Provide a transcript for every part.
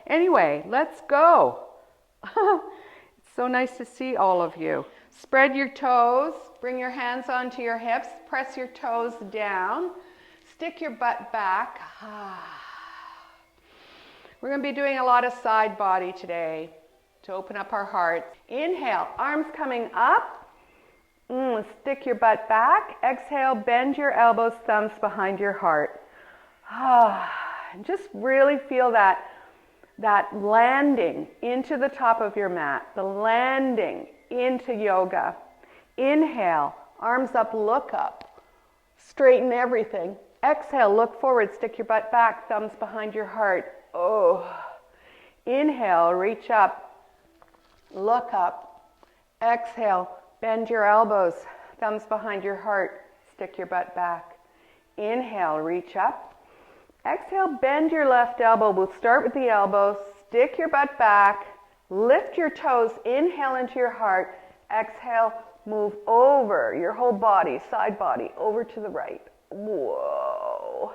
Anyway, let's go. It's so nice to see all of you. Spread your toes, bring your hands onto your hips, press your toes down, stick your butt back. We're going to be doing a lot of side body today to open up our hearts. Inhale, arms coming up. Stick your butt back. Exhale, bend your elbows, thumbs behind your heart. And just really feel that landing into the top of your mat, the landing into yoga. Inhale, arms up, look up, straighten everything. Exhale, look forward, stick your butt back, thumbs behind your heart. Inhale, reach up, look up. Exhale, bend your elbows, thumbs behind your heart, stick your butt back. Inhale, reach up. Exhale, bend your left elbow. We'll start with the elbow, stick your butt back, lift your toes, inhale into your heart. Exhale, move over your whole body, side body, over to the right. Whoa.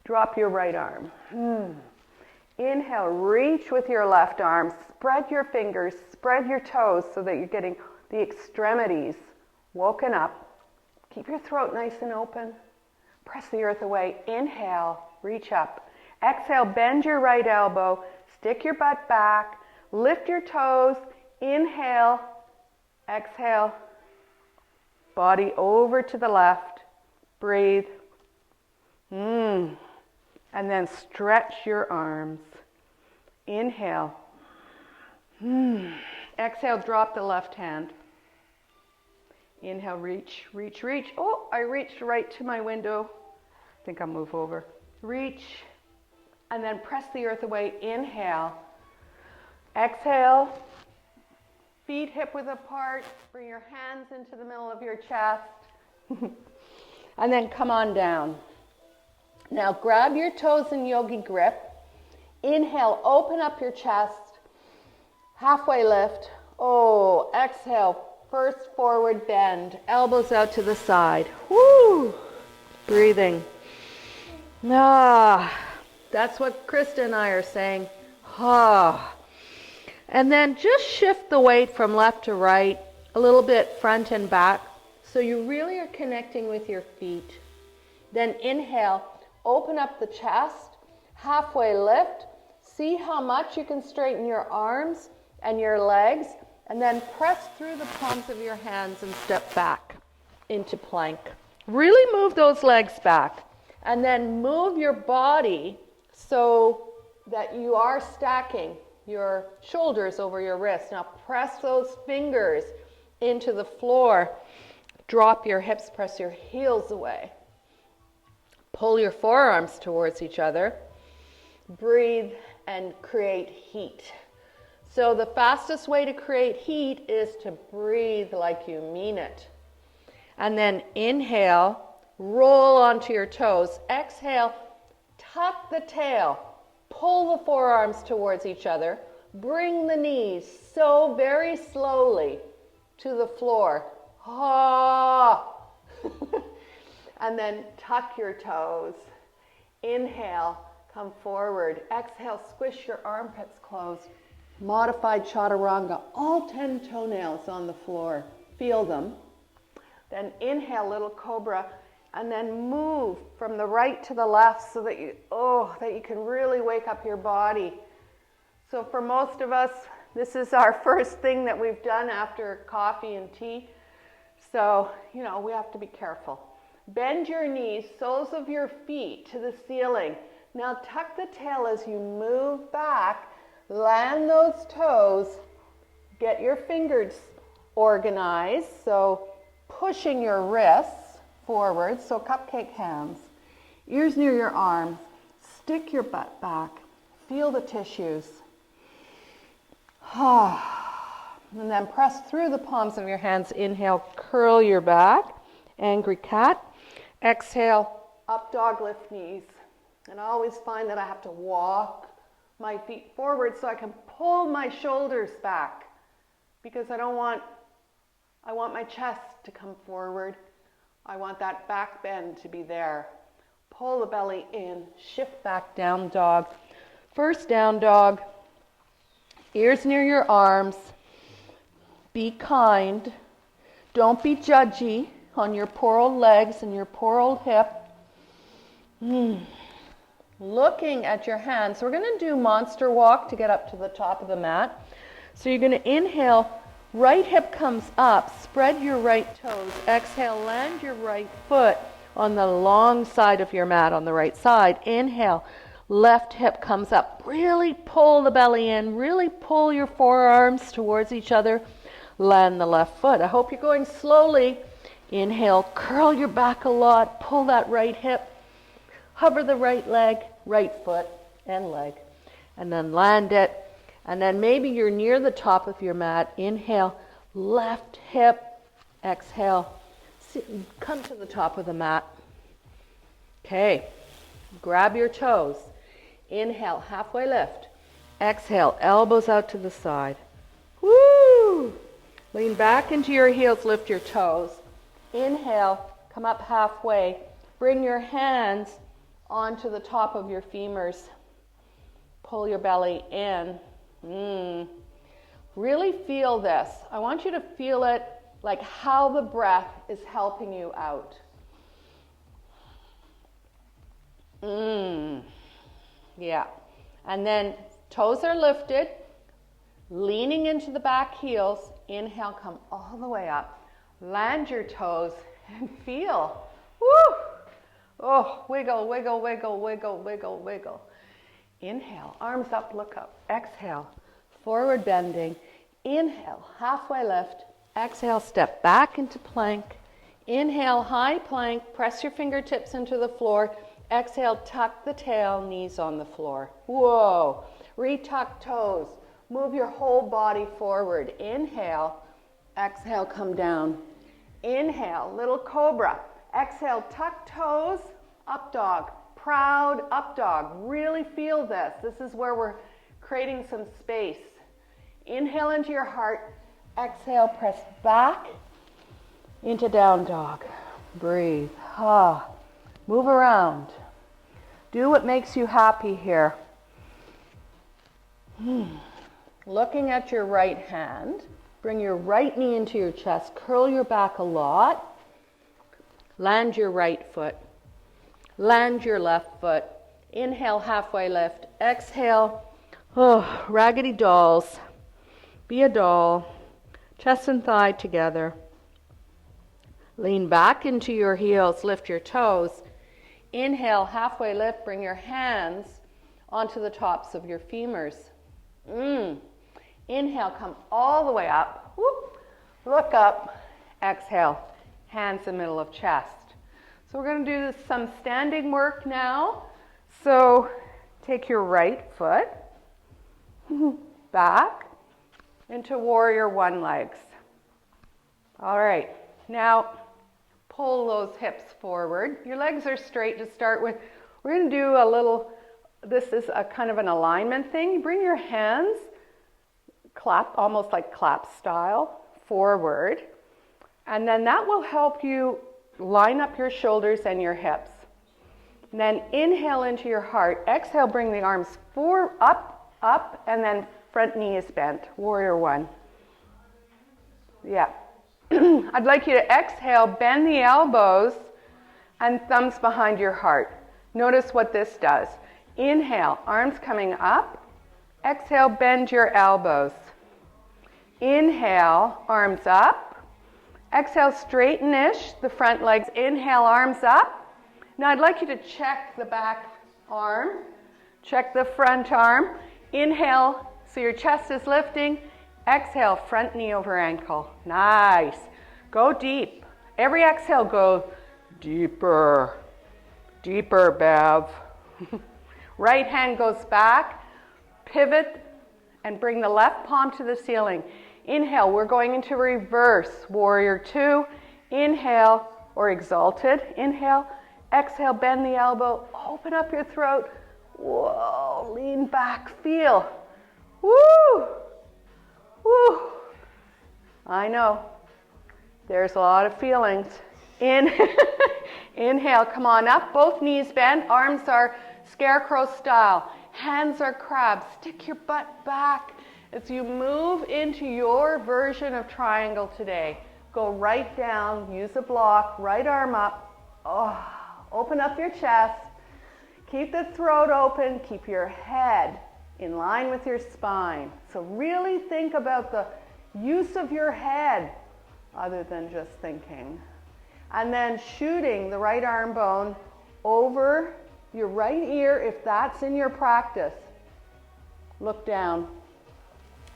Drop your right arm. Inhale, reach with your left arm. Spread your fingers, spread your toes so that you're getting the extremities woken up. Keep your throat nice and open. Press the earth away. Inhale, reach up. Exhale, bend your right elbow. Stick your butt back. Lift your toes. Inhale. Exhale. Body over to the left. Breathe. And then stretch your arms. Inhale. Exhale, drop the left hand. Inhale, reach, reach, reach. Oh, I reached right to my window. I think I'll move over. Reach, and then press the earth away. Inhale. Exhale. Feet hip width apart. Bring your hands into the middle of your chest. And then come on down. Now grab your toes in yogi grip. Inhale, open up your chest. Halfway lift. Exhale. First forward bend. Elbows out to the side. Woo! Breathing. That's what Krista and I are saying. And then just shift the weight from left to right, a little bit front and back, so you really are connecting with your feet. Then inhale, open up the chest, halfway lift. See how much you can straighten your arms and your legs, and then press through the palms of your hands and step back into plank. Really move those legs back. And then move your body so that you are stacking your shoulders over your wrists. Now press those fingers into the floor. Drop your hips, press your heels away. Pull your forearms towards each other. Breathe and create heat. So the fastest way to create heat is to breathe like you mean it. And then inhale. Roll onto your toes. Exhale, tuck the tail. Pull the forearms towards each other. Bring the knees so very slowly to the floor. And then tuck your toes. Inhale, come forward. Exhale, squish your armpits closed. Modified chaturanga. All 10 toenails on the floor. Feel them. Then inhale, little cobra. And then move from the right to the left so that you can really wake up your body. So for most of us, this is our first thing that we've done after coffee and tea. So, we have to be careful. Bend your knees, soles of your feet to the ceiling. Now tuck the tail as you move back. Land those toes. Get your fingers organized. So pushing your wrists forward, so cupcake hands, ears near your arms, stick your butt back, feel the tissues. And then press through the palms of your hands. Inhale, curl your back, angry cat. Exhale, up dog, lift knees. And I always find that I have to walk my feet forward so I can pull my shoulders back, because I want my chest to come forward. I want that back bend to be there. Pull the belly in, shift back, down dog. First down dog, Ears near your arms. Be kind. Don't be judgy on your poor old legs and your poor old hip. Looking at your hands. We're going to do monster walk to get up to the top of the mat. So you're going to inhale, right hip comes up, spread your right toes. Exhale, land your right foot on the long side of your mat on the right side. Inhale, left hip comes up. Really pull the belly in, really pull your forearms towards each other. Land the left foot. I hope you're going slowly. Inhale, curl your back a lot, pull that right hip, hover the right leg, right foot and leg, and then land it. And then maybe you're near the top of your mat. Inhale, left hip, exhale, come to the top of the mat. Okay, grab your toes. Inhale, halfway lift. Exhale, elbows out to the side. Woo! Lean back into your heels, lift your toes. Inhale, come up halfway. Bring your hands onto the top of your femurs. Pull your belly in. Really feel this. I want you to feel it like how the breath is helping you out. Yeah. And then toes are lifted, leaning into the back heels. Inhale, come all the way up. Land your toes and feel. Woo! Oh, wiggle, wiggle, wiggle, wiggle, wiggle, wiggle. Inhale, arms up, look up. Exhale, forward bending. Inhale, halfway lift. Exhale, step back into plank. Inhale, high plank. Press your fingertips into the floor. Exhale, tuck the tail, knees on the floor. Whoa. Retuck toes. Move your whole body forward. Inhale. Exhale, come down. Inhale, little cobra. Exhale, tuck toes, up dog. Proud up dog. Really feel this. This is where we're creating some space. Inhale into your heart. Exhale, press back into down dog. Breathe. Move around. Do what makes you happy here. Looking at your right hand, bring your right knee into your chest, curl your back a lot, land your right foot, land your left foot, inhale, halfway lift, exhale, raggedy dolls, be a doll, chest and thigh together, lean back into your heels, lift your toes, inhale, halfway lift, bring your hands onto the tops of your femurs. Inhale, come all the way up. Whoop. Look up. Exhale, hands in the middle of chest. So we're going to do some standing work now. So take your right foot back into warrior one legs. All right. Now pull those hips forward. Your legs are straight to start with. We're going to do a little, this is a kind of an alignment thing. You bring your hands, clap, almost like clap style, forward. And then that will help you line up your shoulders and your hips. And then inhale into your heart. Exhale, bring the arms forward, up, and then front knee is bent. Warrior one. Yeah. I'd like you to exhale, bend the elbows and thumbs behind your heart. Notice what this does. Inhale, arms coming up. Exhale, bend your elbows. Inhale, arms up. Exhale, straighten-ish the front legs. Inhale, arms up. Now I'd like you to check the back arm. Check the front arm. Inhale, so your chest is lifting. Exhale, front knee over ankle. Nice. Go deep. Every exhale, go deeper. Deeper, Bev. Right hand goes back. Pivot and bring the left palm to the ceiling. Inhale, we're going into reverse. Warrior two. Inhale, or exalted. Inhale. Exhale, bend the elbow. Open up your throat. Whoa, lean back. Feel. Woo! Woo! I know. There's a lot of feelings. Inhale, come on up. Both knees bent. Arms are scarecrow style. Hands are crabs. Stick your butt back As you move into your version of triangle today, go right down, use a block, right arm up. Oh, open up your chest. Keep the throat open. Keep your head in line with your spine. So really think about the use of your head other than just thinking. And then shooting the right arm bone over your right ear if that's in your practice. Look down.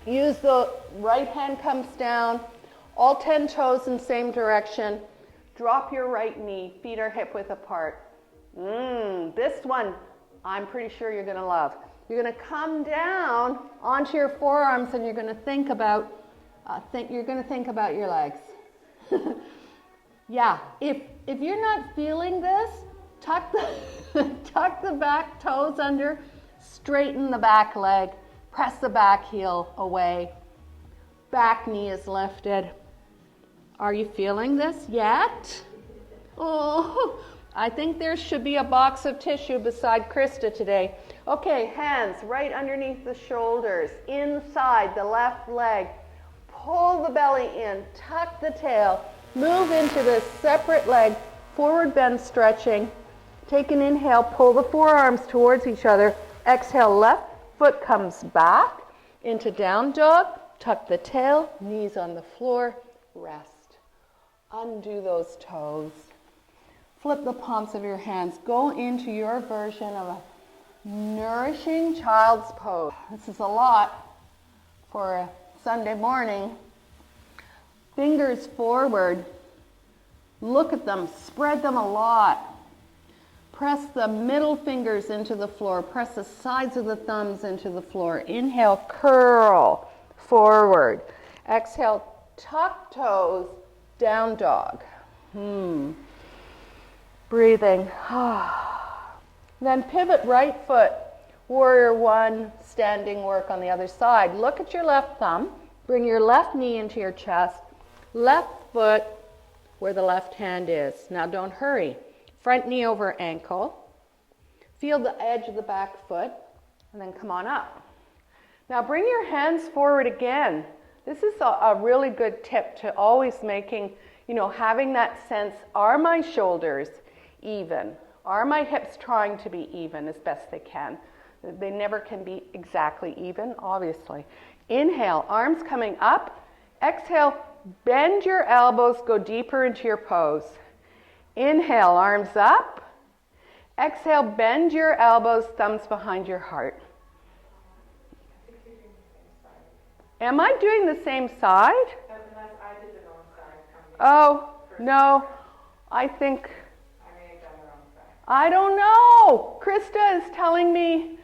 Use the right hand comes down, all 10 toes in same direction. Drop your right knee, feet are hip width apart. This one I'm pretty sure you're going to love. You're going to come down onto your forearms and you're going to think about your legs. Yeah, if you're not feeling this, tuck the back toes under, straighten the back leg, press the back heel away. Back knee is lifted. Are you feeling this yet? Oh, I think there should be a box of tissue beside Krista today. Okay, hands right underneath the shoulders, inside the left leg. Pull the belly in, tuck the tail, move into this separate leg, forward bend stretching. Take an inhale, pull the forearms towards each other. Exhale, left foot comes back into down dog. Tuck the tail, knees on the floor, rest. Undo those toes. Flip the palms of your hands. Go into your version of a nourishing child's pose. This is a lot for a Sunday morning. Fingers forward. Look at them. Spread them a lot. Press the middle fingers into the floor. Press the sides of the thumbs into the floor. Inhale, curl forward. Exhale, tuck toes, down dog. Breathing. Then pivot right foot. Warrior one, standing work on the other side. Look at your left thumb. Bring your left knee into your chest. Left foot where the left hand is. Now don't hurry. Front knee over ankle. Feel the edge of the back foot and then come on up. Now bring your hands forward again. This is a really good tip to always having that sense, are my shoulders even? Are my hips trying to be even as best they can? They never can be exactly even, obviously. Inhale, arms coming up. Exhale, bend your elbows, go deeper into your pose. Inhale, arms up. Exhale, bend your elbows, thumbs behind your heart. Am I doing the same side? Unless I did the wrong side. Oh, no. I think, I may have done the wrong side. I don't know. Krista is telling me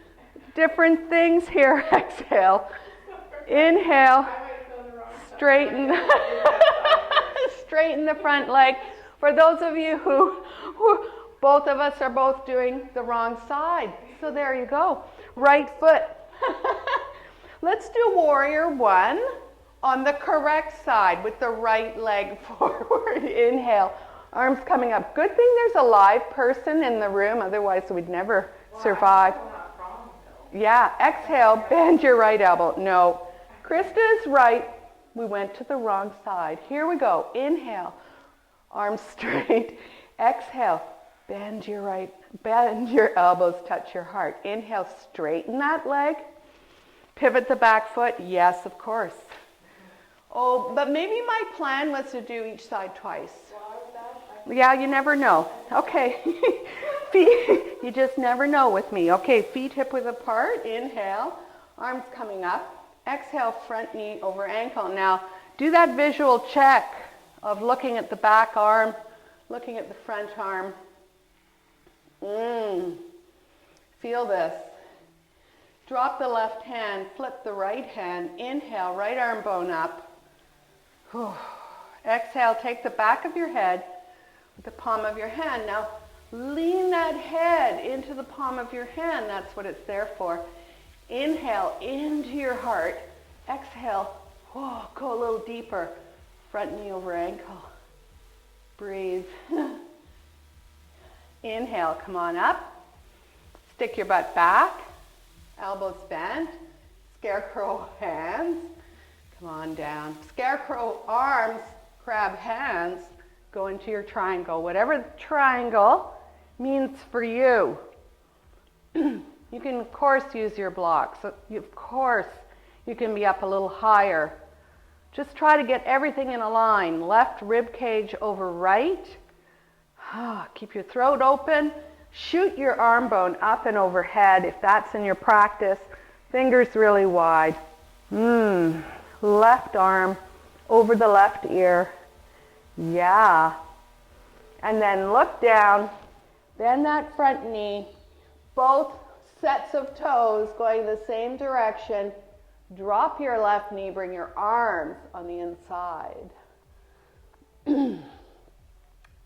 different things here. Exhale. Inhale. Straighten. Straighten the front leg. For those of you who both of us are both doing the wrong side. So there you go. Right foot. Let's do warrior one on the correct side with the right leg forward. Inhale. Arms coming up. Good thing there's a live person in the room, otherwise we'd never survive. Yeah, exhale, bend your right elbow. No, Krista is right. We went to the wrong side. Here we go. Inhale, arms straight. Exhale, bend your elbows, touch your heart. Inhale, straighten that leg. Pivot the back foot. Yes, of course. Oh, but maybe my plan was to do each side twice. Yeah, you never know. Okay. Feet, you just never know with me. Okay, feet hip width apart. Inhale, arms coming up. Exhale, front knee over ankle. Now, do that visual check of looking at the back arm, looking at the front arm. Feel this. Drop the left hand, flip the right hand. Inhale, right arm bone up. Exhale, take the back of your head with the palm of your hand. Now, lean that head into the palm of your hand. That's what it's there for. Inhale into your heart. Exhale, go a little deeper. Front knee over ankle. Breathe. Inhale, come on up. Stick your butt back. Elbows bent. Scarecrow hands, come on down. Scarecrow arms, crab hands, go into your triangle. Whatever triangle means for you. You can, of course, use your blocks. So of course, you can be up a little higher. Just try to get everything in a line. Left rib cage over right. Keep your throat open. Shoot your arm bone up and overhead if that's in your practice. Fingers really wide. Left arm over the left ear. Yeah. And then look down. Bend that front knee. Both sets of toes going the same direction. Drop your left knee. Bring your arms on the inside.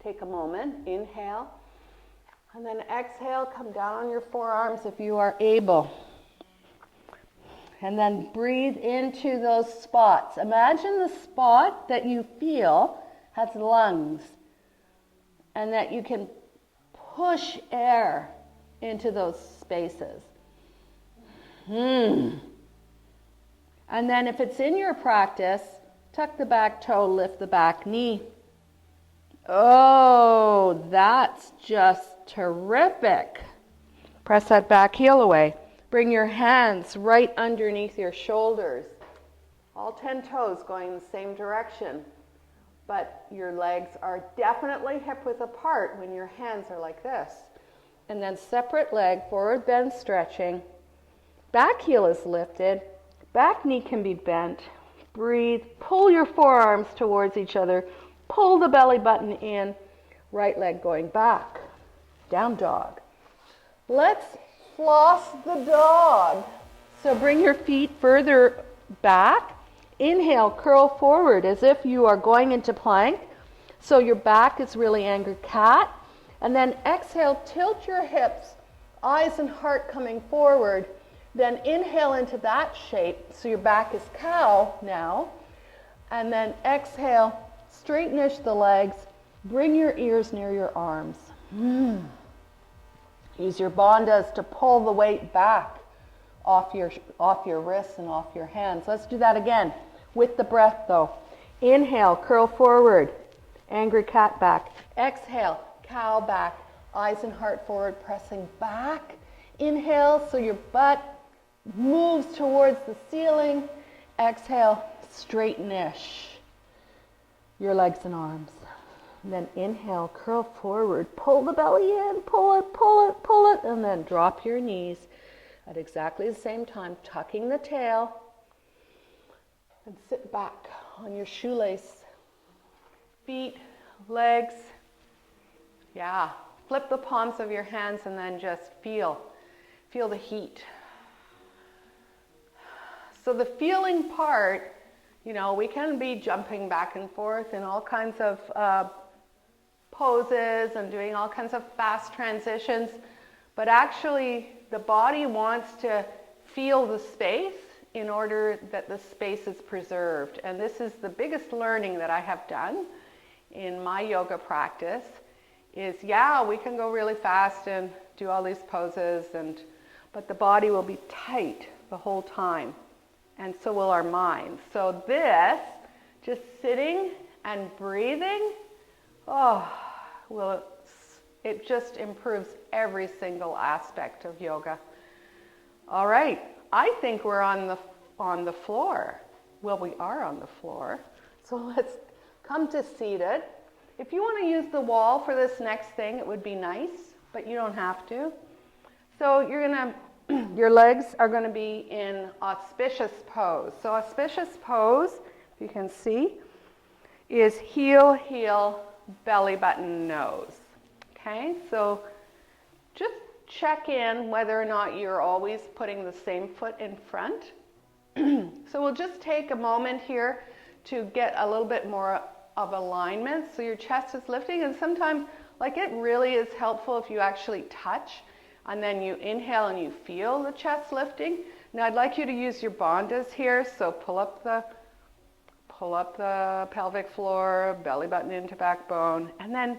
Take a moment. Inhale. And then exhale. Come down on your forearms if you are able. And then breathe into those spots. Imagine the spot that you feel has lungs and that you can push air into those spaces. And then if it's in your practice, tuck the back toe, lift the back knee. Oh, that's just terrific. Press that back heel away. Bring your hands right underneath your shoulders. All 10 toes going in the same direction. But your legs are definitely hip width apart when your hands are like this. And then separate leg, forward bend stretching. Back heel is lifted. Back knee can be bent. Breathe. Pull your forearms towards each other. Pull the belly button in. Right leg going back. Down dog. Let's floss the dog. So bring your feet further back. Inhale, curl forward as if you are going into plank. So your back is really angry cat. And then exhale, tilt your hips, eyes and heart coming forward. Then inhale into that shape. So your back is cow now. And then exhale, straightenish the legs. Bring your ears near your arms. Use your bandhas to pull the weight back off your wrists and off your hands. Let's do that again with the breath though. Inhale, curl forward, angry cat back. Exhale, cow back, eyes and heart forward, pressing back. Inhale, so your butt moves towards the ceiling. Exhale, straightenish your legs and arms. And then inhale, curl forward, pull the belly in, pull it, pull it, pull it, and then drop your knees at exactly the same time, tucking the tail, and sit back on your shoelace. Feet, legs, yeah. Flip the palms of your hands and then just feel the heat. So the feeling part, you know, we can be jumping back and forth in all kinds of poses and doing all kinds of fast transitions, but actually the body wants to feel the space in order that the space is preserved. And this is the biggest learning that I have done in my yoga practice is, yeah, we can go really fast and do all these poses, but the body will be tight the whole time, and so will our mind. So this, just sitting and breathing, it just improves every single aspect of yoga. All right, I think we're on the floor. Well, we are on the floor. So let's come to seated. If you want to use the wall for this next thing, it would be nice, but you don't have to. So your legs are going to be in auspicious pose. So auspicious pose, if you can see, is heel, heel, belly button, nose. Okay, so just check in whether or not you're always putting the same foot in front. So we'll just take a moment here to get a little bit more of alignment. So your chest is lifting, and sometimes, like, it really is helpful if you actually touch and then you inhale and you feel the chest lifting. Now I'd like you to use your bandhas here. So pull up the pelvic floor, belly button into backbone, and then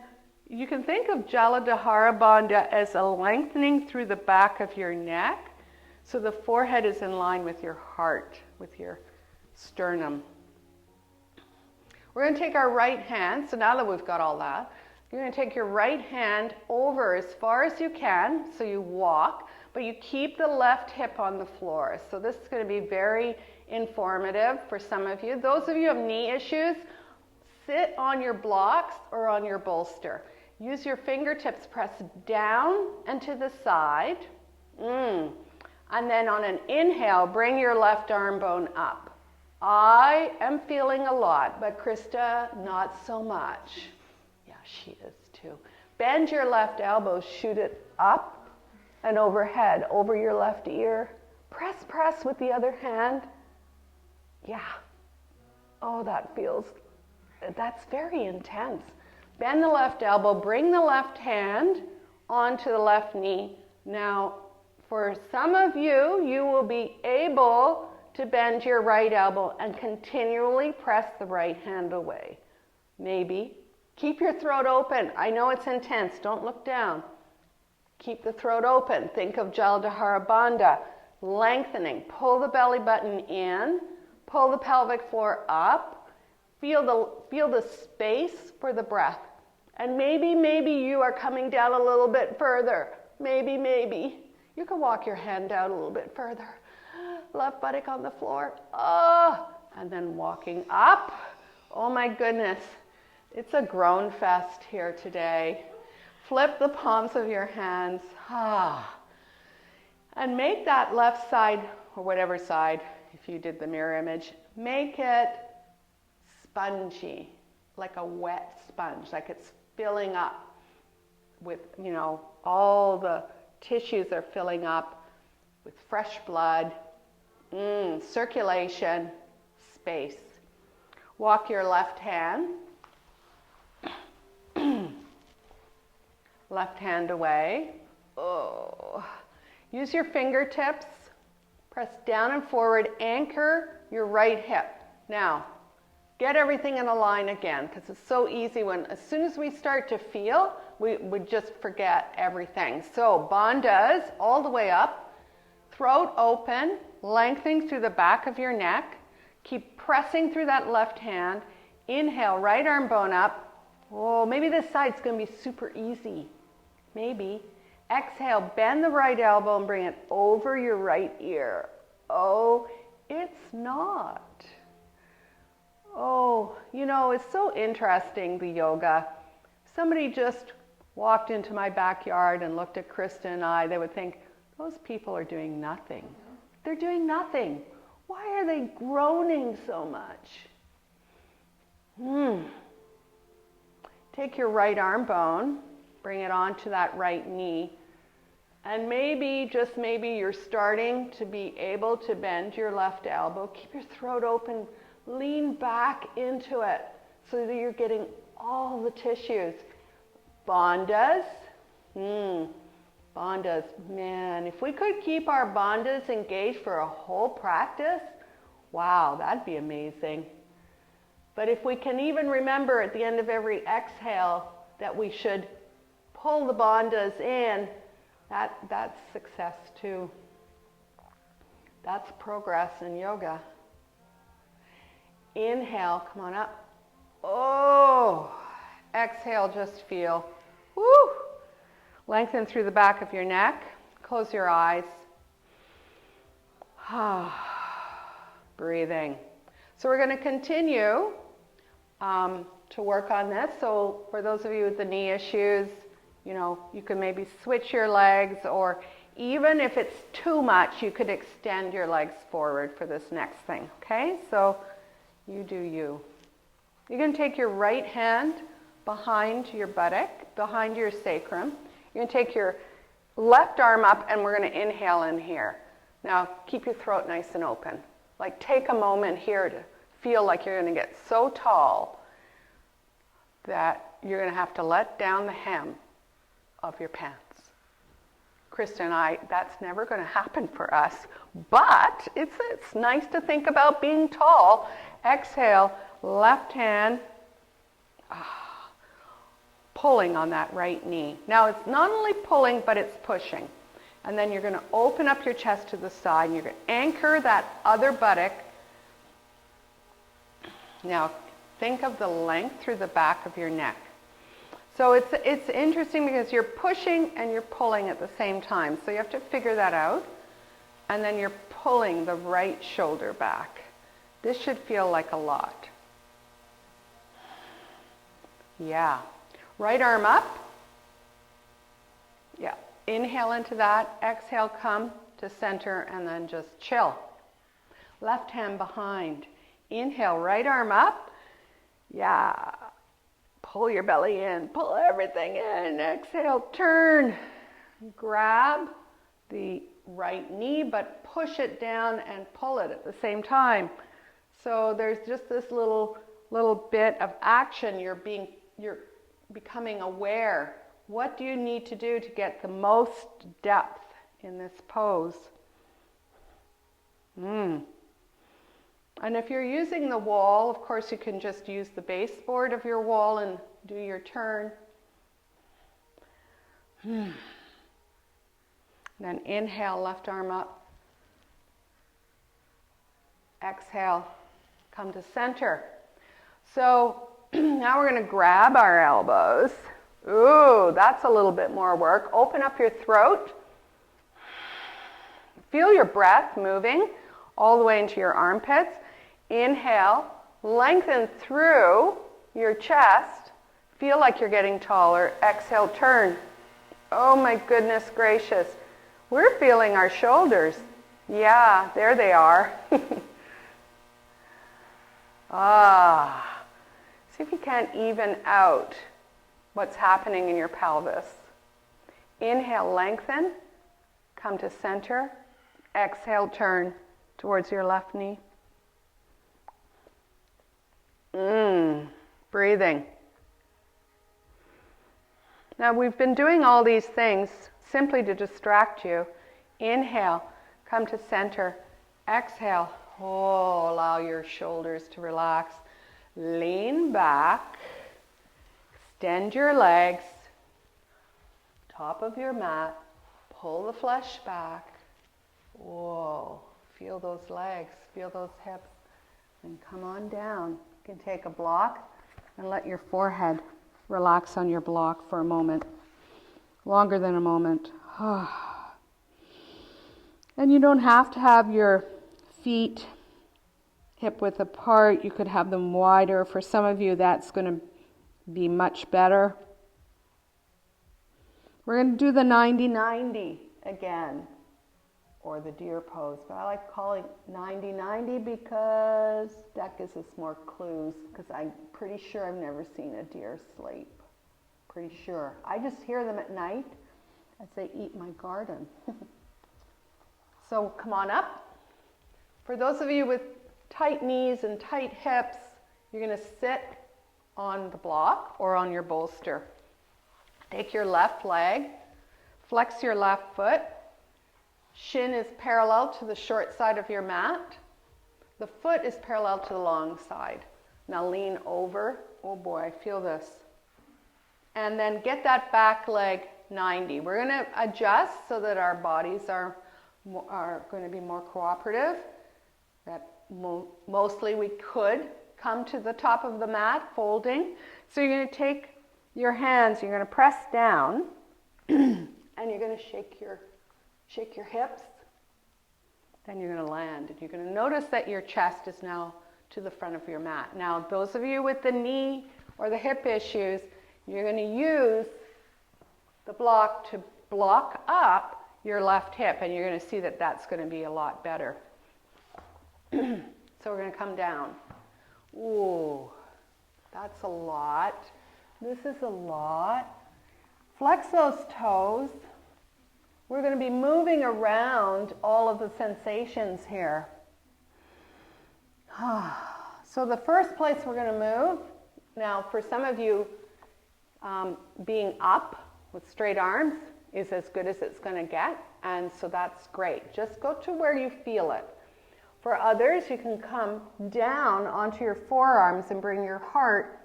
you can think of Jaladhara Bandha as a lengthening through the back of your neck. So the forehead is in line with your heart, with your sternum. We're going to take our right hand, so now that we've got all that, you're going to take your right hand over as far as you can, so you walk, but you keep the left hip on the floor. So this is going to be very informative for some of you. Those of you who have knee issues, sit on your blocks or on your bolster. Use your fingertips, press down and to the side. And then on an inhale, bring your left arm bone up. I am feeling a lot, but Krista, not so much. Yeah, she is too. Bend your left elbow, shoot it up and overhead, over your left ear. Press with the other hand. Yeah. Oh, that's very intense. Bend the left elbow, bring the left hand onto the left knee. Now, for some of you, you will be able to bend your right elbow and continually press the right hand away. Maybe. Keep your throat open. I know it's intense. Don't look down. Keep the throat open. Think of Jaladhara Bandha. Lengthening. Pull the belly button in. Pull the pelvic floor up. Feel the space for the breath. And maybe you are coming down a little bit further. Maybe. You can walk your hand out a little bit further. Left buttock on the floor. And then walking up. Oh my goodness. It's a groan fest here today. Flip the palms of your hands. And make that left side, or whatever side, if you did the mirror image, make it spongy, like a wet sponge, like it's filling up with, all the tissues are filling up with fresh blood, circulation, space. Walk your left hand, left hand away. Use your fingertips, press down and forward, anchor your right hip. Now, get everything in a line again, because it's so easy as soon as we start to feel, we just forget everything. So bandhas all the way up, throat open, lengthening through the back of your neck. Keep pressing through that left hand. Inhale, right arm bone up. Maybe this side's going to be super easy. Maybe. Exhale, bend the right elbow and bring it over your right ear. It's not. It's so interesting, the yoga. Somebody just walked into my backyard and looked at Krista and I, they would think, those people are doing nothing. They're doing nothing. Why are they groaning so much? Take your right arm bone, bring it onto that right knee, and maybe, just maybe, you're starting to be able to bend your left elbow. Keep your throat open, lean back into it so that you're getting all the tissues. Bandhas. Bandhas. Man, if we could keep our bandhas engaged for a whole practice, wow, that'd be amazing. But if we can even remember at the end of every exhale that we should pull the bandhas in, that's success too. That's progress in yoga. Inhale, come on up. Exhale, just feel. Woo! Lengthen through the back of your neck. Close your eyes. Breathing. So we're going to continue to work on this. So for those of you with the knee issues, you can maybe switch your legs, or even if it's too much, you could extend your legs forward for this next thing. Okay? So you do you. You're going to take your right hand behind your buttock, behind your sacrum. You're going to take your left arm up, and we're going to inhale in here. Now, keep your throat nice and open. Like, take a moment here to feel like you're going to get so tall that you're going to have to let down the hem of your pants. Krista and I, that's never going to happen for us, but it's nice to think about being tall. Exhale, left hand, pulling on that right knee. Now it's not only pulling, but it's pushing. And then you're going to open up your chest to the side, and you're going to anchor that other buttock. Now, think of the length through the back of your neck. So it's interesting because you're pushing and you're pulling at the same time. So you have to figure that out. And then you're pulling the right shoulder back. This should feel like a lot. Yeah. Right arm up. Yeah. Inhale into that. Exhale, come to center, and then just chill. Left hand behind. Inhale, right arm up. Yeah. Pull your belly in. Pull everything in. Exhale, turn. Grab the right knee, but push it down and pull it at the same time. So there's just this little bit of action. You're becoming aware. What do you need to do to get the most depth in this pose? And if you're using the wall, of course you can just use the baseboard of your wall and do your turn. Then inhale, left arm up. Exhale, come to center. So now we're going to grab our elbows. Ooh, that's a little bit more work. Open up your throat. Feel your breath moving all the way into your armpits. Inhale, lengthen through your chest. Feel like you're getting taller. Exhale, turn. Oh my goodness gracious. We're feeling our shoulders. Yeah, there they are. See if you can't even out what's happening in your pelvis. Inhale, lengthen. Come to center. Exhale, turn towards your left knee. Breathing. Now we've been doing all these things simply to distract you. Inhale, come to center. Exhale, allow your shoulders to relax. Lean back. Extend your legs. Top of your mat. Pull the flesh back. Whoa, feel those legs, feel those hips. And come on down. You can take a block and let your forehead relax on your block for a moment. Longer than a moment. And you don't have to have your feet hip width apart. You could have them wider. For some of you, that's going to be much better. We're going to do the 90-90 again, or the deer pose. But I like calling 90-90 because that gives us more clues, because I'm pretty sure I've never seen a deer sleep. Pretty sure. I just hear them at night as they eat my garden. So come on up. For those of you with tight knees and tight hips, you're going to sit on the block or on your bolster. Take your left leg, flex your left foot. Shin is parallel to the short side of your mat. The foot is parallel to the long side. Now lean over. Oh boy, I feel this. And then get that back leg 90. We're going to adjust so that our bodies are going to be more cooperative. That mostly we could come to the top of the mat, folding. So you're going to take your hands, you're going to press down, and you're going to shake your hips. Then you're going to land, and you're going to notice that your chest is now to the front of your mat. Now, those of you with the knee or the hip issues, you're going to use the block to block up your left hip, and you're going to see that that's going to be a lot better. So we're going to come down. Ooh, that's a lot. This is a lot. Flex those toes. We're going to be moving around all of the sensations here. So the first place we're going to move, now for some of you, being up with straight arms is as good as it's going to get, and so that's great. Just go to where you feel it. For others, you can come down onto your forearms and bring your heart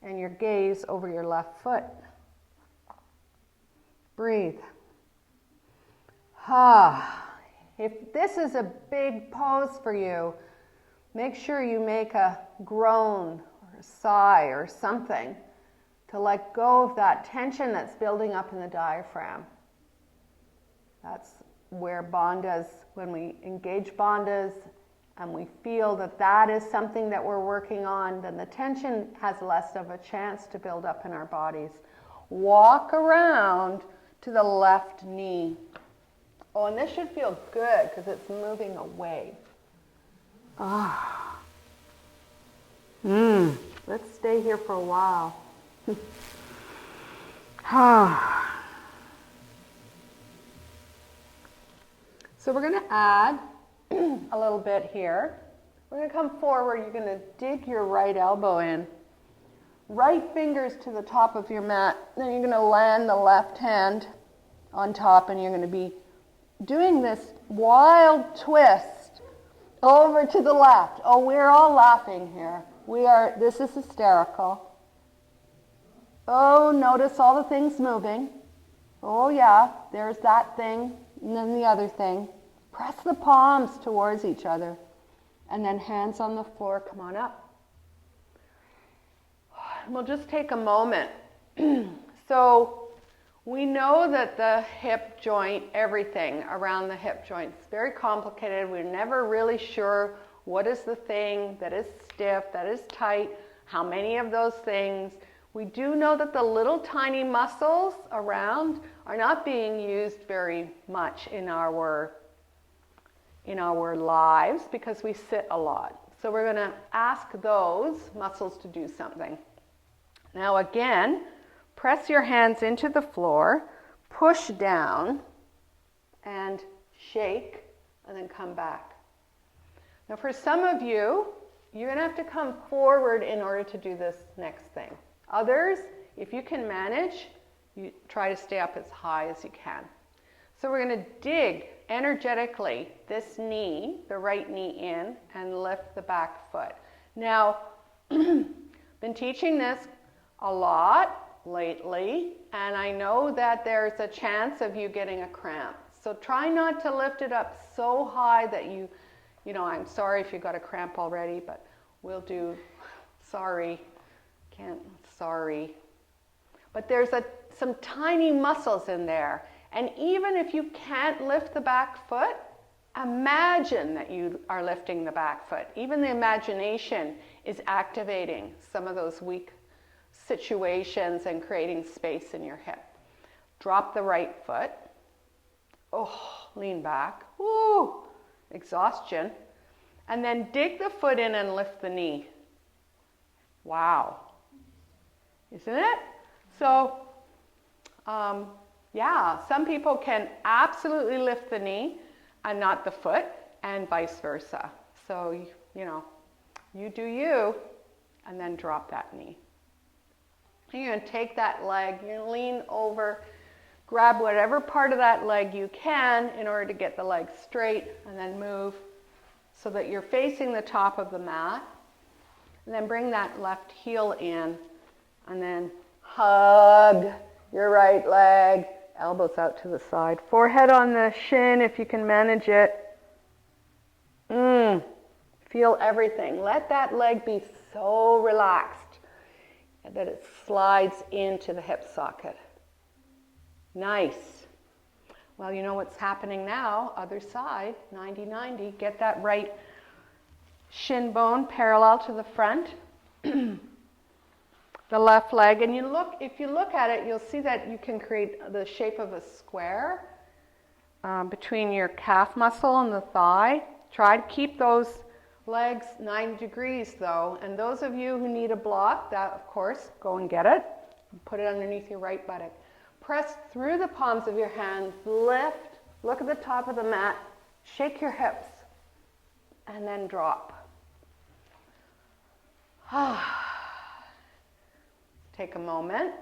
and your gaze over your left foot. Breathe. If this is a big pose for you, make sure you make a groan or a sigh or something to let go of that tension that's building up in the diaphragm. That's where bandhas, when we engage bandhas and we feel that that is something that we're working on, then the tension has less of a chance to build up in our bodies. Walk around to the left knee. Oh, and this should feel good because it's moving away. Let's stay here for a while. So we're going to add a little bit here. We're going to come forward. You're going to dig your right elbow in. Right fingers to the top of your mat. Then you're going to land the left hand on top, and you're going to be doing this wild twist over to the left. Oh, we're all laughing here. This is hysterical. Oh, notice all the things moving. Oh yeah, there's that thing, and then the other thing. Press the palms towards each other, and then hands on the floor, come on up. We'll just take a moment. So we know that the hip joint, everything around the hip joint is very complicated. We're never really sure what is the thing that is stiff, that is tight, how many of those things. We do know that the little tiny muscles around are not being used very much in our lives because we sit a lot. So we're going to ask those muscles to do something. Now again, press your hands into the floor, push down, and shake, and then come back. Now for some of you, you're going to have to come forward in order to do this next thing. Others, if you can manage, you try to stay up as high as you can. So we're going to dig energetically this knee, the right knee in, and lift the back foot. Now, been teaching this a lot lately, and I know that there's a chance of you getting a cramp. So try not to lift it up so high that you know, I'm sorry if you got a cramp already, but we'll do, sorry. But there's some tiny muscles in there. And even if you can't lift the back foot, imagine that you are lifting the back foot. Even the imagination is activating some of those weak situations and creating space in your hip. Drop the right foot. Oh, lean back. Woo! Exhaustion. And then dig the foot in and lift the knee. Wow. Isn't it? So, some people can absolutely lift the knee and not the foot, and vice versa. So, you do you, and then drop that knee. And you're going to take that leg, you're going to lean over, grab whatever part of that leg you can in order to get the leg straight, and then move so that you're facing the top of the mat. And then bring that left heel in, and then hug your right leg, elbows out to the side, forehead on the shin if you can manage it. Feel everything. Let that leg be so relaxed that it slides into the hip socket. Nice. Well, you know what's happening now, other side, 90-90, get that right shin bone parallel to the front, the left leg, and if you look at it, you'll see that you can create the shape of a square between your calf muscle and the thigh. Try to keep those legs 90 degrees though, and those of you who need a block, that of course, go and get it. Put it underneath your right buttock. Press through the palms of your hands, lift, look at the top of the mat, shake your hips, and then drop. Take a moment.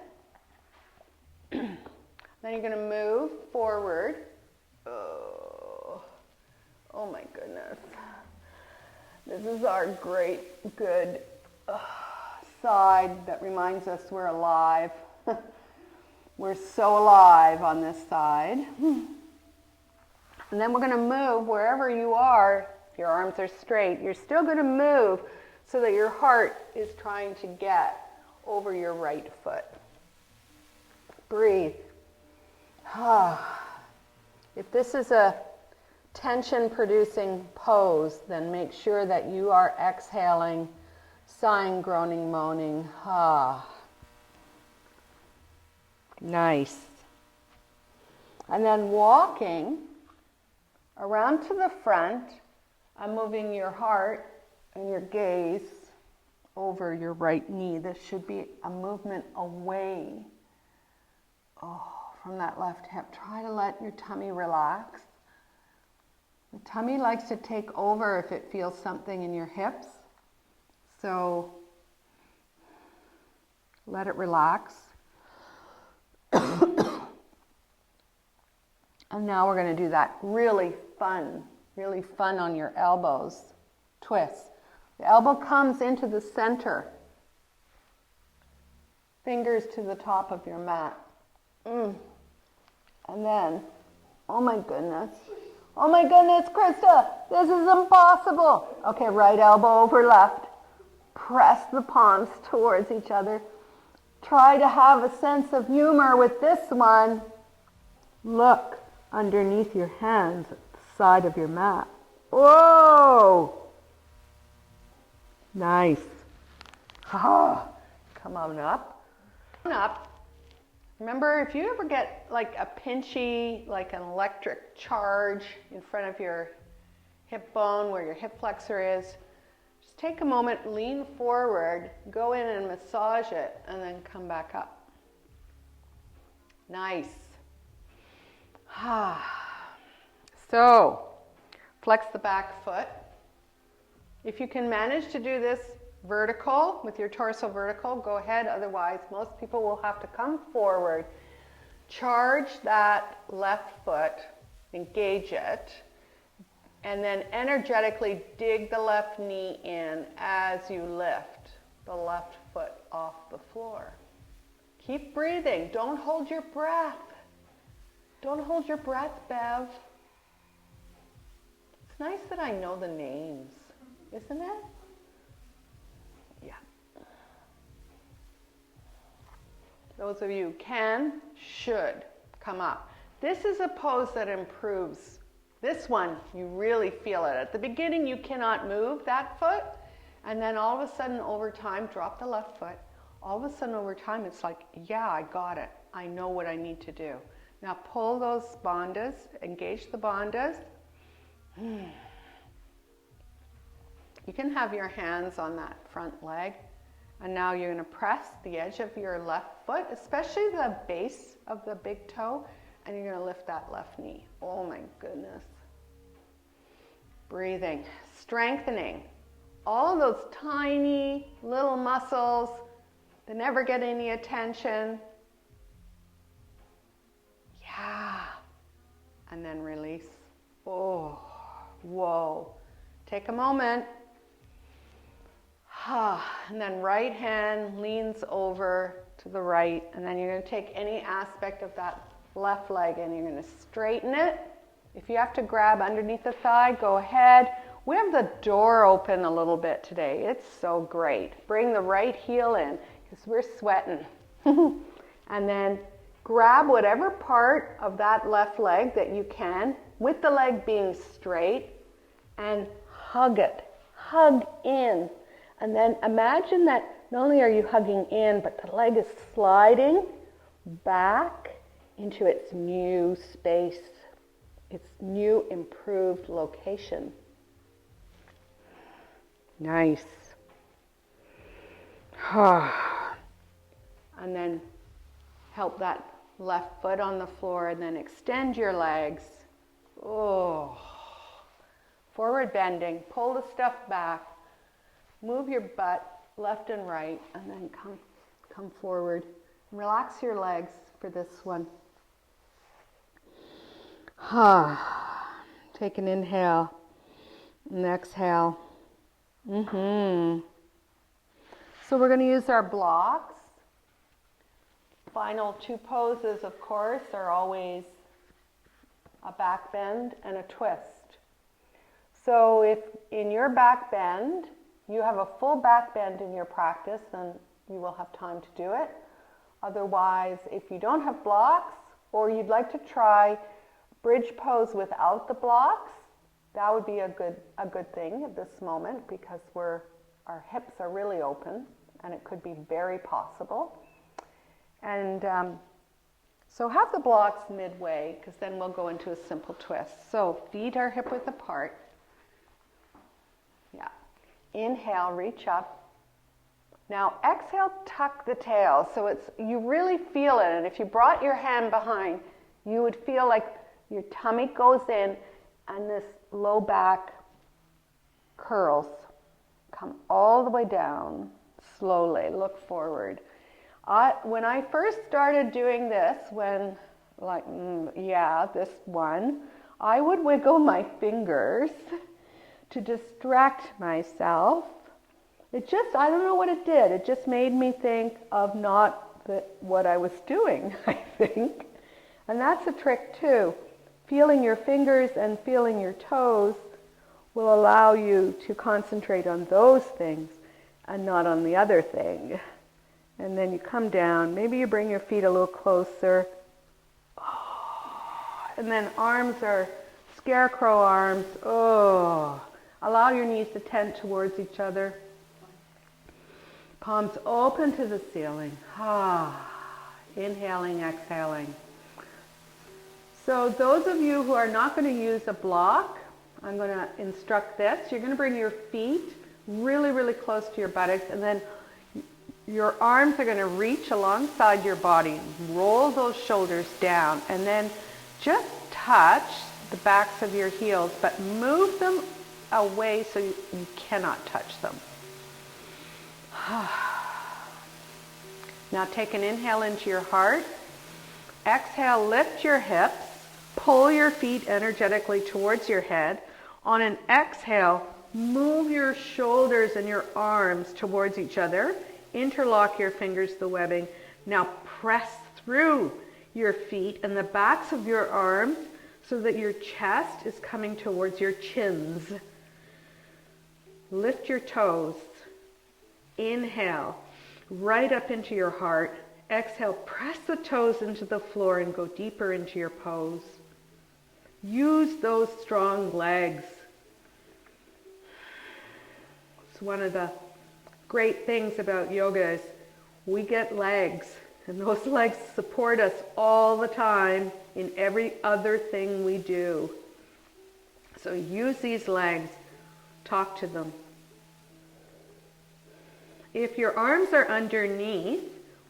Then you're going to move forward. Oh my goodness. This is our great, good side that reminds us we're alive. We're so alive on this side. And then we're going to move wherever you are. If your arms are straight, you're still going to move so that your heart is trying to get over your right foot. Breathe. If this is a tension-producing pose, then make sure that you are exhaling, sighing, groaning, moaning. Nice. And then walking around to the front, I'm moving your heart and your gaze over your right knee. This should be a movement away from that left hip. Try to let your tummy relax. The tummy likes to take over if it feels something in your hips. So let it relax. And now we're going to do that really fun on your elbows. Twist. The elbow comes into the center. Fingers to the top of your mat. And then, oh my goodness, Krista, this is impossible. Okay, right elbow over left. Press the palms towards each other. Try to have a sense of humor with this one. Look underneath your hands at the side of your mat. Whoa! Nice. Come on up. Remember, if you ever get like a pinchy, like an electric charge in front of your hip bone where your hip flexor is, just take a moment, lean forward, go in and massage it, and then come back up. Nice. So, flex the back foot. If you can manage to do this vertical, with your torso vertical, go ahead. Otherwise, most people will have to come forward. Charge that left foot, engage it, and then energetically dig the left knee in as you lift the left foot off the floor. Keep breathing. Don't hold your breath. Don't hold your breath, Bev. It's nice that I know the names, isn't it? Yeah. Those of you who can, should come up. This is a pose that improves. This one, you really feel it. At the beginning, you cannot move that foot, and then all of a sudden, over time, drop the left foot. All of a sudden, over time, it's like, yeah, I got it. I know what I need to do. Now pull those bandhas, engage the bandhas. You can have your hands on that front leg. And now you're going to press the edge of your left foot, especially the base of the big toe, and you're going to lift that left knee. Oh my goodness. Breathing, strengthening. All of those tiny little muscles that never get any attention. Yeah. And then release. Oh, whoa. Take a moment. And then right hand leans over to the right, and then you're going to take any aspect of that left leg and you're going to straighten it. If you have to grab underneath the thigh, go ahead. We have the door open a little bit today. It's so great. Bring the right heel in because we're sweating. And then grab whatever part of that left leg that you can with the leg being straight and hug it. Hug in. And then imagine that not only are you hugging in, but the leg is sliding back into its new space, its new improved location. Nice. And then help that left foot on the floor and then extend your legs. Oh. Forward bending, pull the stuff back. Move your butt left and right, and then come forward. Relax your legs for this one. Take an inhale and exhale. So we're going to use our blocks. Final two poses, of course, are always a back bend, and a twist. So if in your back bend, you have a full back bend in your practice, then you will have time to do it. Otherwise, if you don't have blocks, or you'd like to try bridge pose without the blocks, that would be a good thing at this moment, because our hips are really open, and it could be very possible. And so have the blocks midway, because then we'll go into a simple twist. So feet are hip width apart. Yeah. Inhale, reach up. Now exhale, tuck the tail. So you really feel it. And if you brought your hand behind, you would feel like your tummy goes in and this low back curls. Come all the way down slowly. Look forward. When I first started doing this, this one, I would wiggle my fingers to distract myself. I don't know what it did. It just made me think of what I was doing, I think. And that's a trick too. Feeling your fingers and feeling your toes will allow you to concentrate on those things and not on the other thing. And then you come down. Maybe you bring your feet a little closer. And then arms are scarecrow arms. Allow your knees to tent towards each other. Palms open to the ceiling. Inhaling, exhaling. So those of you who are not going to use a block, I'm going to instruct this. You're going to bring your feet really, really close to your buttocks, and then your arms are going to reach alongside your body. Roll those shoulders down, and then just touch the backs of your heels, but move them away so you cannot touch them. Now take an inhale into your heart. Exhale, lift your hips. Pull your feet energetically towards your head. On an exhale, move your shoulders and your arms towards each other. Interlock your fingers, the webbing. Now press through your feet and the backs of your arms so that your chest is coming towards your chins. Lift your toes. Inhale, right up into your heart. Exhale, press the toes into the floor and go deeper into your pose. Use those strong legs. It's one of the great things about yoga is we get legs, and those legs support us all the time in every other thing we do. So use these legs. Talk to them. If your arms are underneath,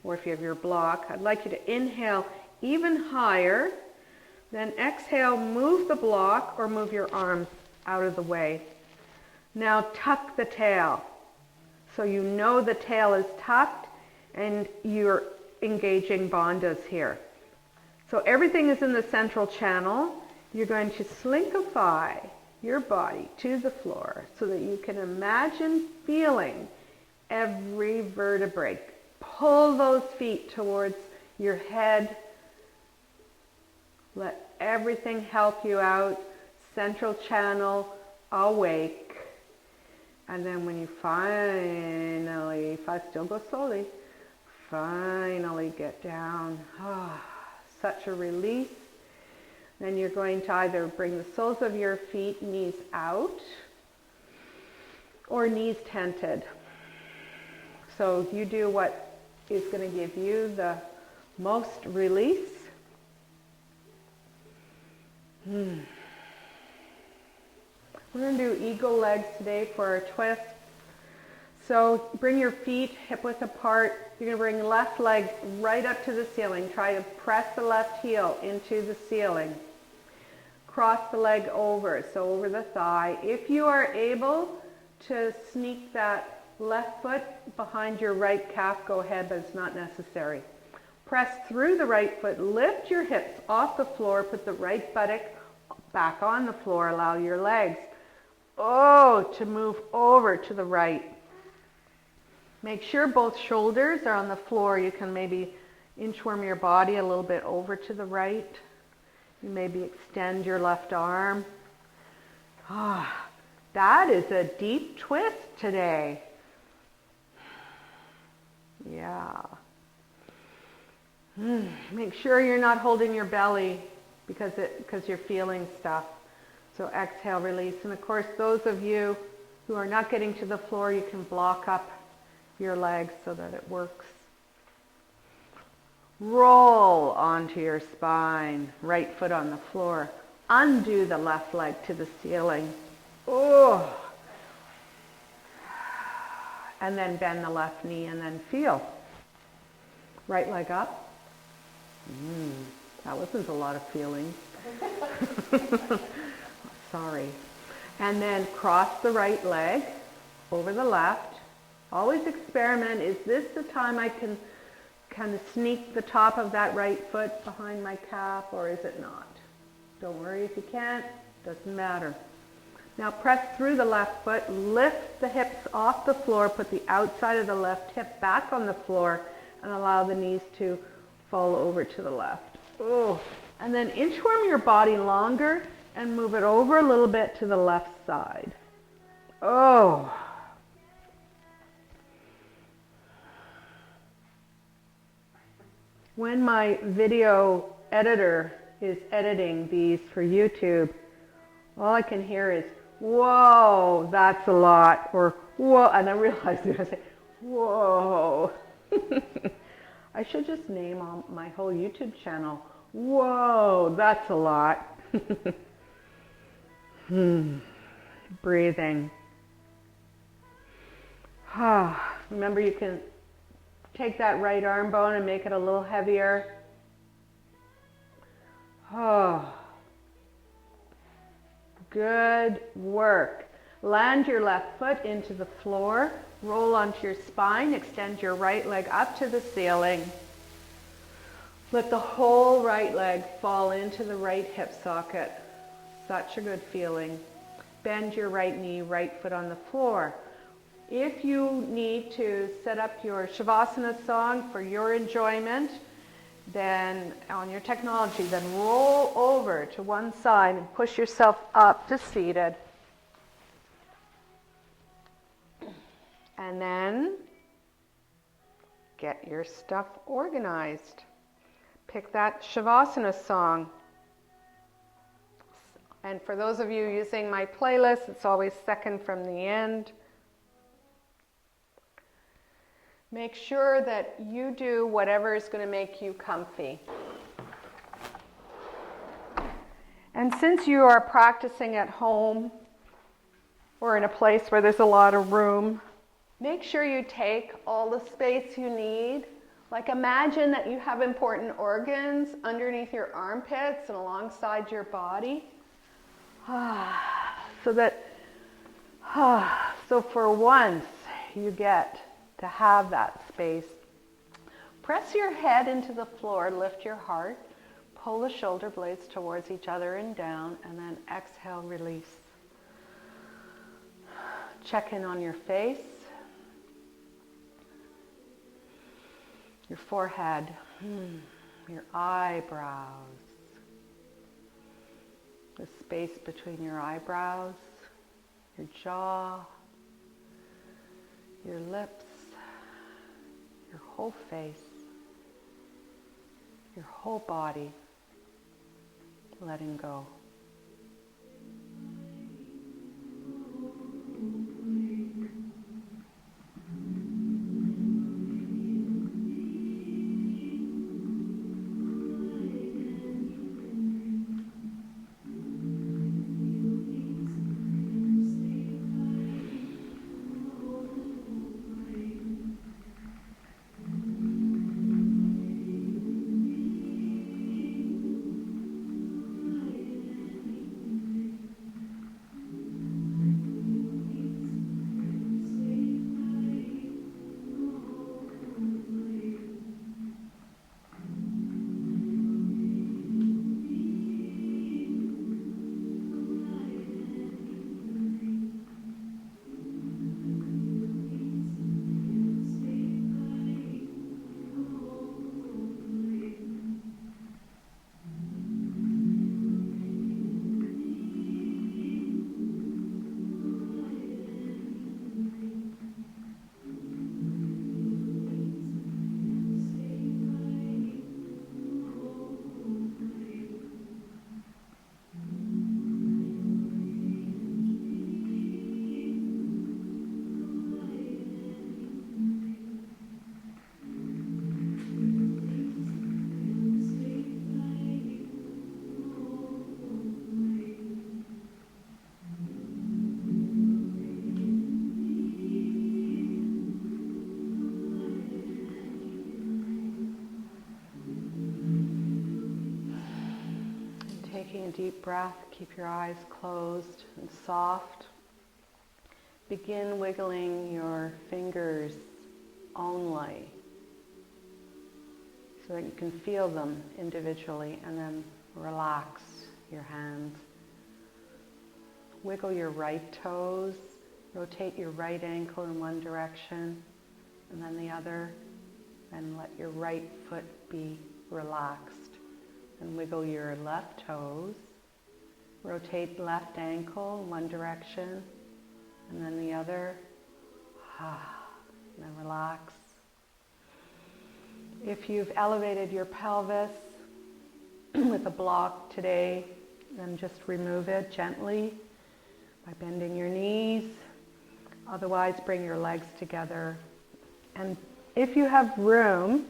or if you have your block, I'd like you to inhale even higher. Then exhale, move the block or move your arms out of the way. Now tuck the tail. So you know the tail is tucked and you're engaging bandhas here. So everything is in the central channel. You're going to slinkify your body to the floor so that you can imagine feeling every vertebrae. Pull those feet towards your head. Let everything help you out. Central channel, awake. And then when you finally, still go slowly, finally get down. Such a release. Then you're going to either bring the soles of your feet, knees out, or knees tented. So you do what is going to give you the most release. We're going to do eagle legs today for our twist. So bring your feet hip width apart. You're going to bring left leg right up to the ceiling. Try to press the left heel into the ceiling. Cross the leg over, so over the thigh. If you are able to sneak that left foot behind your right calf, go ahead, but it's not necessary. Press through the right foot, lift your hips off the floor, put the right buttock back on the floor, allow your legs to move over to the right. Make sure both shoulders are on the floor. You can maybe inchworm your body a little bit over to the right. You maybe extend your left arm. Ah, that is a deep twist today. Yeah. Make sure you're not holding your belly because you're feeling stuff. So exhale, release. And of course, those of you who are not getting to the floor, you can block up your legs so that it works. Roll onto your spine, right foot on the floor. Undo the left leg to the ceiling. Oh. And then bend the left knee and then feel. Right leg up. That wasn't a lot of feeling. Sorry. And then cross the right leg over the left. Always experiment. Is this the time I can kind of sneak the top of that right foot behind my calf, or is it not? Don't worry if you can't. Doesn't matter. Now press through the left foot. Lift the hips off the floor. Put the outside of the left hip back on the floor and allow the knees to fall over to the left. Oh. And then inchworm your body longer and move it over a little bit to the left side. Oh. When my video editor is editing these for YouTube, all I can hear is, whoa, that's a lot, or whoa, and I realized I was going to say, whoa. I should just name my whole YouTube channel, whoa, that's a lot. Breathing. Remember, you can take that right arm bone and make it a little heavier. Good work. Land your left foot into the floor. Roll onto your spine. Extend your right leg up to the ceiling. Let the whole right leg fall into the right hip socket. Such a good feeling. Bend your right knee, right foot on the floor. If you need to set up your Shavasana song for your enjoyment, then on your technology, then roll over to one side and push yourself up to seated. And then get your stuff organized. Pick that Shavasana song. And for those of you using my playlist, it's always second from the end. Make sure that you do whatever is going to make you comfy. And since you are practicing at home or in a place where there's a lot of room, make sure you take all the space you need. Like imagine that you have important organs underneath your armpits and alongside your body. So for once you get to have that space. Press your head into the floor, lift your heart, pull the shoulder blades towards each other and down, and then exhale, release. Check in on your face, your forehead, your eyebrows, the space between your eyebrows, your jaw, your lips, your whole face, your whole body, letting go. Taking a deep breath, keep your eyes closed and soft. Begin wiggling your fingers only so that you can feel them individually, and then relax your hands. Wiggle your right toes, rotate your right ankle in one direction and then the other, and let your right foot be relaxed. And wiggle your left toes, rotate left ankle in one direction and then the other, and then relax. If you've elevated your pelvis with a block today, then just remove it gently by bending your knees. Otherwise, bring your legs together. And if you have room,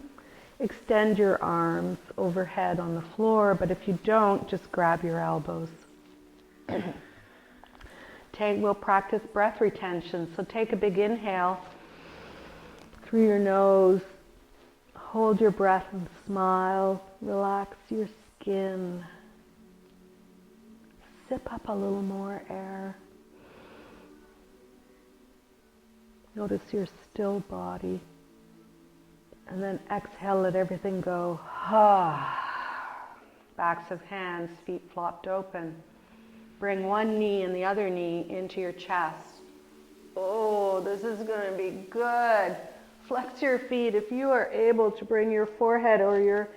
extend your arms overhead on the floor, but if you don't, just grab your elbows. We'll practice breath retention. So take a big inhale through your nose. Hold your breath and smile. Relax your skin. Sip up a little more air. Notice your still body. And then exhale, let everything go. Backs of hands, feet flopped open. Bring one knee and the other knee into your chest. Oh, this is going to be good. Flex your feet. If you are able to bring your forehead or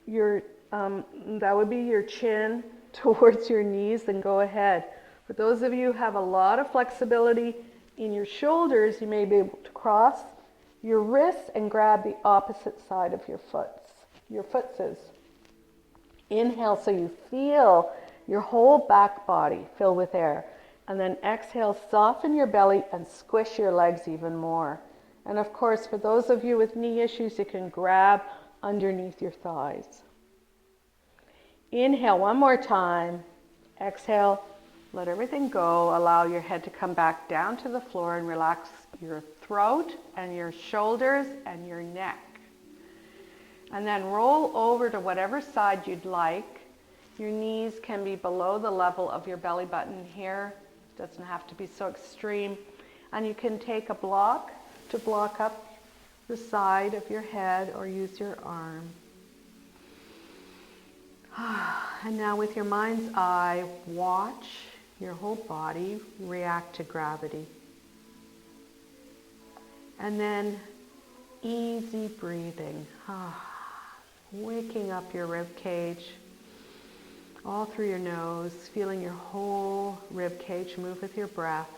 your that would be your chin towards your knees, then go ahead. For those of you who have a lot of flexibility in your shoulders, you may be able to cross your wrists and grab the opposite side of your footses. Inhale so you feel your whole back body fill with air. And then exhale, soften your belly and squish your legs even more. And of course, for those of you with knee issues, you can grab underneath your thighs. Inhale one more time. Exhale, let everything go. Allow your head to come back down to the floor and relax your throat and your shoulders and your neck. And then roll over to whatever side you'd like. Your knees can be below the level of your belly button here. It doesn't have to be so extreme. And you can take a block to block up the side of your head or use your arm. And now with your mind's eye, watch your whole body react to gravity. And then easy breathing. Waking up your rib cage all through your nose, feeling your whole rib cage move with your breath.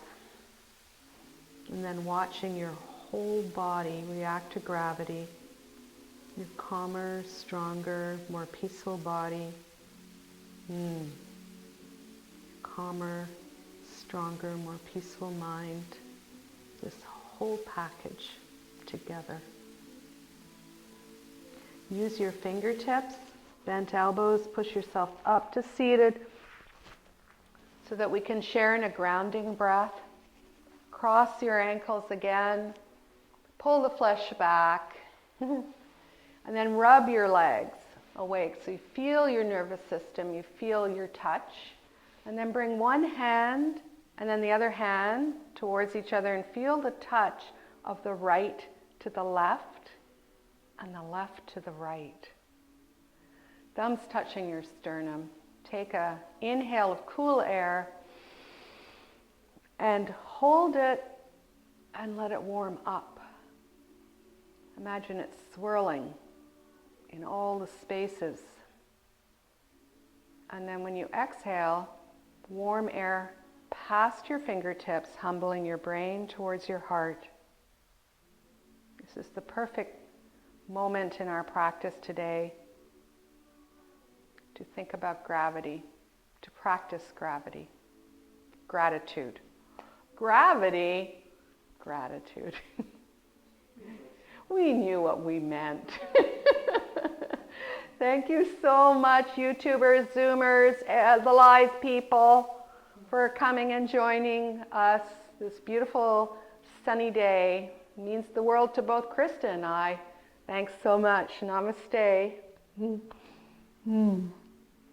And then watching your whole body react to gravity. Your calmer, stronger, more peaceful body. Calmer, stronger, more peaceful mind. This whole package together. Use your fingertips, bent elbows, push yourself up to seated so that we can share in a grounding breath. Cross your ankles again, pull the flesh back, and then rub your legs awake. So you feel your nervous system, you feel your touch, and then bring one hand and then the other hand towards each other and feel the touch of the right to the left and the left to the right. Thumbs touching your sternum. Take an inhale of cool air and hold it and let it warm up. Imagine it swirling in all the spaces. And then when you exhale, warm air past your fingertips, humbling your brain towards your heart. This is the perfect moment in our practice today to think about gravity, to practice gravity. Gratitude. Gravity, gratitude. We knew what we meant. Thank you so much, YouTubers, Zoomers, the live people, for coming and joining us this beautiful sunny day. It means the world to both Krista and I. Thanks so much. Namaste.